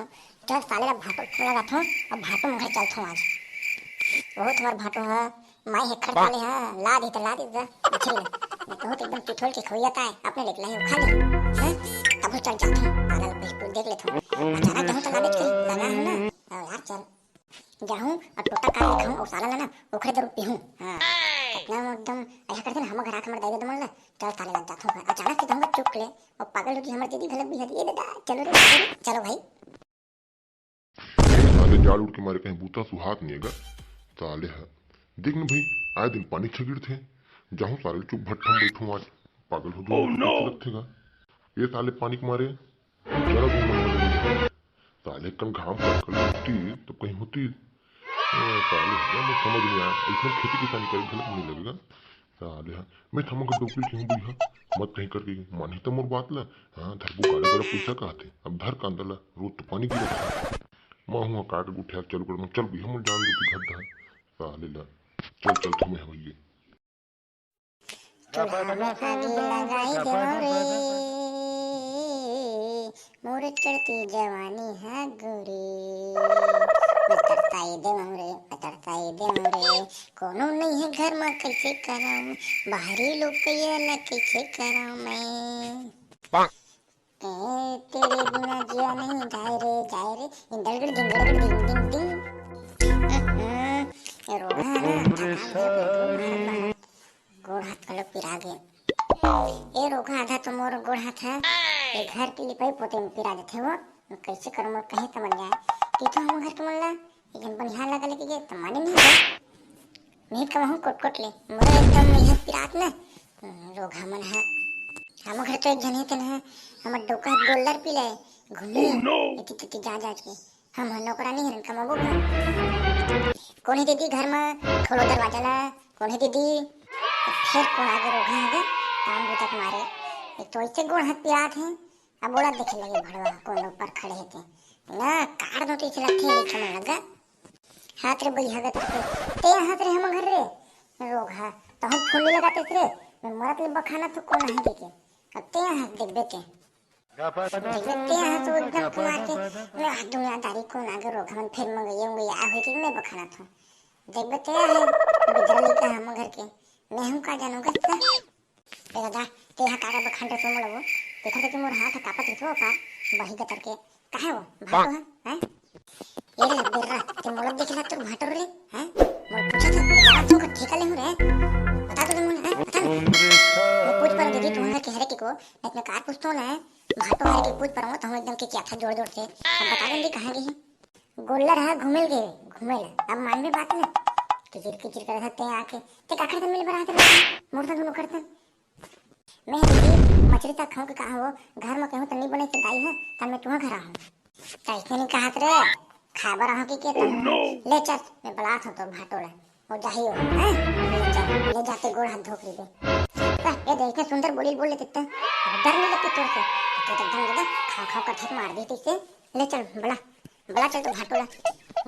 हूँ। चल साले ला भाटो लगा था अब भाटो में घर चलता हूँ आज। वो तुम्हार भाटो है माई हेखर साले है ला दी जा मछली ला मैं तो एकदम पिठोल के खोइयाता है अपने लेके लाई खा ले हैं तब चल जाता हूँ साला बिल्कुल देख लेता हूँ अचानक जाऊँ तो लागे कहीं लगा हूँ ना यार चल जाऊँ और टोटा काट के खाऊँ और साला ला ना ओखरे जरूर पीऊँ। हां कितना एकदम ऐसा करते ना हम घर आके मर दे दे मन चल साले लग जाता हूँ अचानक से जाऊँगा चुप ले और पागल होगी हमारी दीदी गलत भी है ये दादा चलो रे चलो भाई साले जाड़ उड़ के मारे कहीं बूता सुहाग नहीं है साले है देख न भाई आए दिन पानी छगिड़ थे जाऊँ साले चुप भट्ठम बैठूं आज पागल हो दूँ लगतेगा ये साले पानी के मारे जरा घूम साले कल घाम कल होती तो कहीं होती साले मैं समझ नहीं आया इसमें खेती किसानी करे गलत नहीं लगेगा साले हाँ मैं थमक डोकरी क्यों बुझा मत कहीं करके मानी तो मोर बात ला हाँ धरबू काले गला पैसा कहते अब धर का अंदर रोज तो पानी गिरा मैं हुआ काट उठा चल कर चल भी हम जान देती घर धार साले ला चल चल तुम्हें भैया चूल्हा में आग लगाई देवो रे मोर चढ़ती जवानी है गोरी बतरताई देवो रे कोनो नहीं है घर में कैसे कराऊं बाहरी लोग कहिए कैसे कराऊं मैं तेरे बिना जिया नहीं जाए रे इंदलगड़ जिंगड़गड़ डिंग डिंग डिंग ये रोगा है ना गोड़ हाथ कलक पिरा गए ये रोगा आधा तो मोर गोड़ हाथ है ये घर के लिए पाई पोते में पिरा देते हो कैसे करूं मैं कहीं समझ जाए कि तो हम घर के मल्ला लेकिन बनिहार लगा लेके गए तो माने नहीं है नहीं कहूं कोट ले मोर एकदम यह पिरात ना रोगा मन है हम घर तो एक जने थे ना हम डोका गोल्डर पी ले घूमी इति जा के हम नौकरानी हरन कमाबो कौन है दीदी घर में खोलो दरवाजा ला कौन है दीदी फिर कौन आगे रोगा है काम बुतक मारे एक तो ऐसे गोड़ हाथ पिरात है अब बोला देखे लगे भड़वा कौन ऊपर खड़े थे ना कार दो टीचर रखे लिखे मन लगा हाथ रे बई हगत ते हाथ रे हम घर रे रोग है तो हम फूल लगाते थे मैं मरत ले बखाना तो कौन है देखे अब ते हाथ देख बेटे देखते हैं तो एकदम कुमार के मैं दुनियादारी कौन आगे रोग हम फिर मंगई होंगे आ हुई थी मैं बखाना था देख बेटे है बिजली का हम घर के मैं हम का जानूंगा तेरा दा ते हा काका बखंड तो मलबो देखा कि मोर हाथ कापत थो का बही गतर के काहे वो भाटो है हैं ये रे बेरा ते मोल देखला तो भाटो रे हैं मोल पूछा था मेरा तो का ठेका ले हो रे बता तो मन है बता मैं पूछ पर दीदी तुम्हारा कह रहे कि को मैं कार पूछतो ना भाटो है कि पूछ पर तो हम एकदम के क्या था जोड़ जोड़ से अब बता देंगे कहां गई गोल्लर है घुमेल अब मान भी बात ना किचिर कर सकते हैं आके ते काखर से मिल बरात मोर से दोनों करते मैं दीदी मछली तक खाऊं के कहा वो घर में कहूं तो नहीं बने से दाई है तब मैं तुम्हां घर आऊं कैसे नहीं कहा रे खाबर रहा कि तुम ले चल मैं बलात हूं तो भाटोला वो जाही हो हैं ले जाते गोड़ हाथ धोक दे ये देखने सुंदर बोल लेते डर नहीं लगती तोर से तो एकदम जगह खा कर ठक मार देती से ले चल बला चल तो भाटोला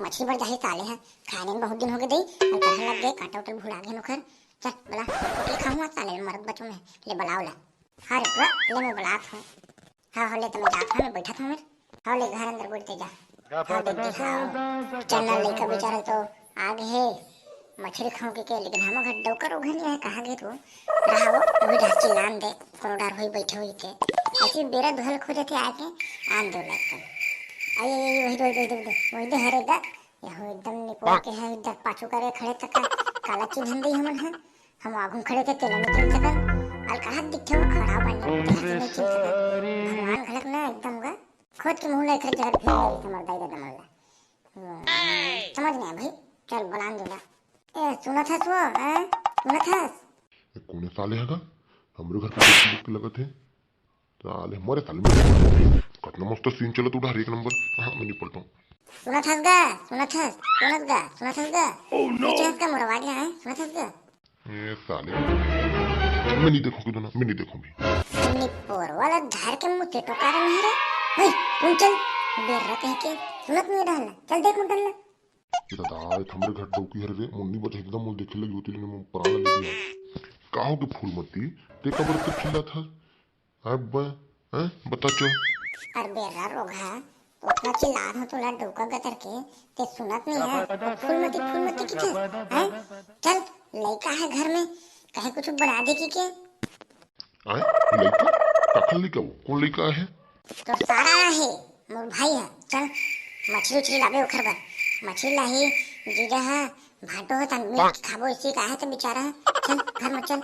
मछली भर जाही साले है खाने में बहुत दिन हो गए दई और कहे लग गए काटा उटल भुला गए नोखर चल बला रोटी खाऊंगा साले मरद बच्चों में ले बलाओला हाँ रे ले मैं बलात हूँ हाँ ले तो मैं जात मैं बैठा था मेरे हाँ ले घर अंदर बैठते जा हाँ दीदी हाँ चलना लेकर बेचारा तो आगे है मछली खाऊं के लेकिन हम घर डोकर उघर नहीं है कहाँ गए तो रहा वो ढार चिल्लान दे कोनो डर हुई बैठे हुई थे ऐसे बेरा दुहल खोजे थे आके आन दो लगता आई वही दे हरे दा यह एकदम निपोल के है इधर पाछू करे खड़े तक काला चिन्हन दे हमन है हम आगू खड़े थे तेला नहीं चल सकन अल कहा दिखे वो खड़ा बन नहीं चल सकन भगवान खलक ना एकदम का खुद के मुंह लेकर जहर फेंक दे समझ दाई दे मल्ला समझ नहीं भाई चल बलान दूला ए सुना था सुना था कौन साले हैगा हमरे घर पे लगत है साले हमारे साले में कितना मस्त सीन चला तू उधर एक नंबर हां मैं नहीं पढ़ता सुना था ओह नो का मोर आवाज है सुना था ये साले मैं नहीं देखूंगी दोनों मैं नहीं देखूंगी निपोर वाला धार के मुंह से टोकारा नहीं रे ओए तुम चल बेरा कह के सुनत नहीं डालना चल देख मुंडल ये दादा हमरे घर डोकी हर रे मुन्नी बच एकदम मुंह देखे लगी होती लेकिन मुंह प्राण लग गया काहो के फूल मती ते कबर तक खिला था अब हैं बता चल अरे बेरा रोगा तो उतना चिल्ला रहा तो ला डोका गतर के ते सुनत नहीं है। फूल मत की के हैं? चल लड़का है घर में कहे कुछ बढ़ा दे की के। आए लड़का काखल लड़का वो कौन लड़का है? तो सारा है मोर भाई है। चल मछली उछली लावे ओखर बर मछली लाही जीजा है भाटो है तन मीट खाबो इसी का है तो बेचारा है। चल घर में चल।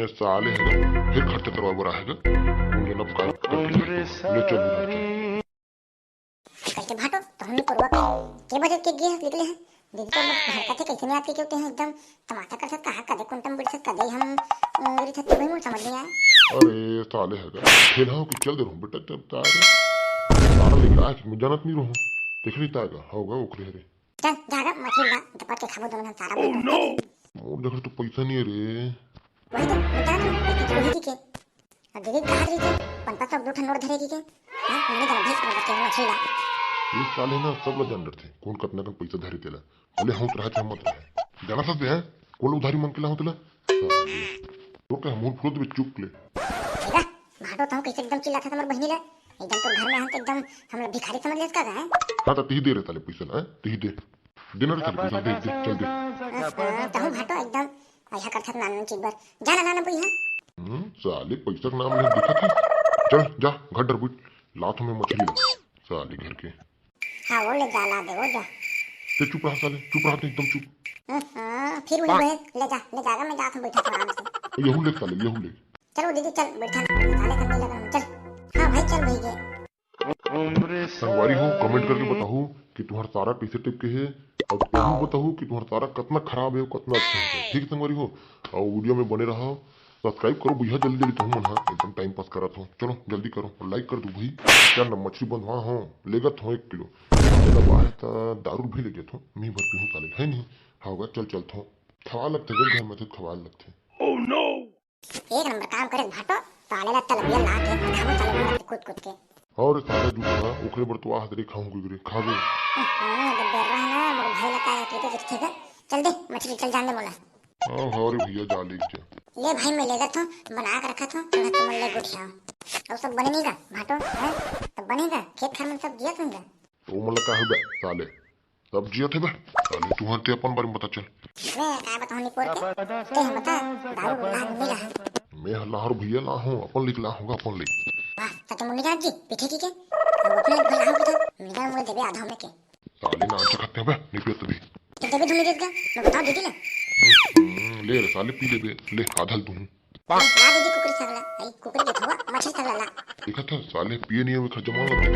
ये साले है ना फिर खर्चा करवा बुरा है मुझे ना कर ले चल कैसे भाटो तो हमने पूर्वक के बजे के गए निकले हैं दीदी तो घर का थे कैसे नहीं आती क्यों हैं एकदम टमाटर कर सकता कहा कदे कुंटम बिड़ सकता कदे हम मेरी थी भाई मुझे समझ नहीं आया। अरे साले है फिर हाँ कि चल दे रहूं बेटा तब तारे सारा लेकर आ कि मैं जानत नहीं रहूं देख रही तागा होगा ओखरे रे चल जागा मछली ला दपट के खाबो दोनों सारा बोल मोर देख तो पैसा नहीं है रे वही तो बता तू पैसे रोही के और दीदी कहा रही थी 500 दो ठन नोट धरेगी के हां मैंने जरा भेज कर बच्चे मछली ला ये साले ना सब लोग जानते थे कौन कितना का पैसा धरे तेला बोले हम तो रहा मत रहे जाना सकते हैं कौन उधारी मांग के ला होतला तो क्या मूल फ्रोत में चुक ले देखा भाटो तो कैसे एकदम चिल्ला था तुम्हारी बहनी ला एकदम तो घर में हम तो एकदम हम लोग भिखारी समझ लेस का है। हां तो ती दे रे ताले पैसा ना ती दे देना रे पैसा दे चल दे तो हम भाटो एकदम ऐसा करता नान चीज बार जाना नाना बुई है साले पैसा का नाम ले दिखा था चल जा घर डर बुट लात में मछली ला साले घर के हां वो ले जा ला दे वो जा ते चुप रहा साले चुप रहा एकदम चुप फिर वही ले जागा मैं जाता हूं बैठा था आराम से यहू ले साले यहू ले चलो दीदी चल बैठा साले करने लगा चल हां भाई चल भाई के संगवारी हो कमेंट करके बताओ कि तुम्हारा तारा कैसे टिप के है और तुम बताओ कि तुम्हारा तारा कितना खराब है और कितना अच्छा है। ठीक है संगवारी हो और वीडियो में बने रहो सब्सक्राइब करो भैया जल्दी जल्दी तुम मन एकदम टाइम पास करा था चलो जल्दी करो और लाइक कर दो भाई क्या ना मछली बंधवा हो लेगा था 1 किलो है तो दारू भी ले गया था मी भर पी हूँ साले है नहीं होगा चल चल था खवा लगते घर में तो खवा लगते एक नंबर काम करे भाटो साले ला तलबिया ला के खाबो साले मार कूद कूद के और साले जूठा ओखरे बरतवा हाथ रे खाऊंगी गिरे खा गए जब डर रहा ना मोर भाई ला का के तो ठीक है चल दे मछली चल जाने बोला हां रे भैया जा ले जा ले भाई मैं लेगा था बना के रखा था थोड़ा तुम ले गुठिया और सब बने नहीं का भाटो है तो बनेगा खेत घर में सब दिया तुमगा तो मतलब का है बे साले सब जिया थे बे साले तू हंते अपन बारे में पता चल मैं का बताऊं पोर के ते हम बता दारू ला मिला है मैं हल्लाहर भैया ला हूं अपन लिख ला होगा अपन लिख वाह तो मुन्नी का जी पीछे की के वो अपने भला हो के मिला मुझे देबे आधा में के साले ना अच्छा खाते हैं बे नहीं पियत भी तो देबे धुनी देगा मैं बताऊं दीदी ले ले रे साले पी ले बे ले आधल तू ला दीदी कुकरी सगला आई कुकरी के थवा मछली सगला ला देखा था साले पिए नहीं है खर्चा मान लगते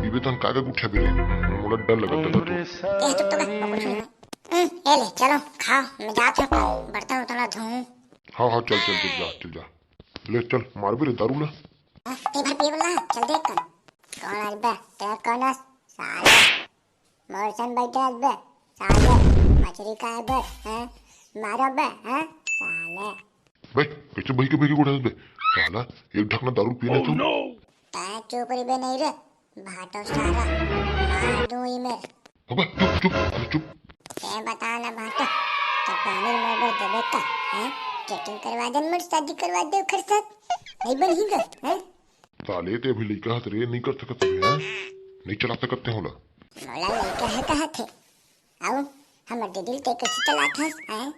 पीबे तन कागा गुठा भी मोला डर लगता था ए तो कुछ नहीं ए ले चलो खाओ मैं जाता हूं बर्तन उतना धोऊं हाँ हाँ चल चल चल जा ले चल मार भी रे दारू ला ते भर पिए वाला चल देख कर कौन आ बे ते कौन है साले मौसम बैठा बे साले मछली का है बे हैं मारो बे हैं साले भाई कैसे भाई के गुड़ा बे साला एक ढकना दारू पीने तो ता चुप रे बे नहीं रे भाटो सारा मार दूं ई में अबे चुप चुप चुप ते बता ना भाटो तो पानी में बे देबे का हैं चेटिंग करवा दे मुझ शादी करवा दे खर साथ नहीं बनेगा हैं साले ते अभी लइका हाथ रे नहीं कर सकत है नहीं चला सकते होला मोला लइका है कहा थे आओ हम दिल ते कैसे चला था हैं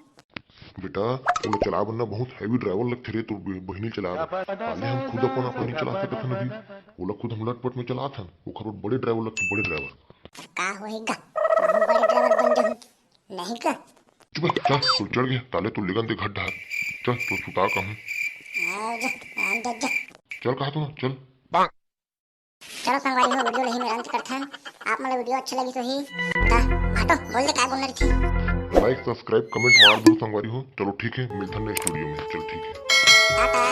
बेटा तू चला बनना बहुत हैवी ड्राइवर लगते रे तू बहनी चला पहले हम खुद अपन नहीं चला सकते थे नबी वो लोग खुद हम लटपट में चला था वो खबर बड़े ड्राइवर लगते बड़े ड्राइवर का होएगा हम बड़े ड्राइवर बन जाऊं नहीं का चुप चल तू चढ़ गया ताले तू लिगन दे घट ढार चल तू सुता का हूं आ जा अंदर जा चल कहा तू चल चलो संगवारी हो वीडियो नहीं में अंत करता है आप मला वीडियो अच्छी लगी तो ही ता भाटो बोल दे का बोलना थी लाइक सब्सक्राइब कमेंट मार दो संगवारी हो चलो ठीक है मिलते हैं नेक्स्ट वीडियो में चल ठीक है टाटा।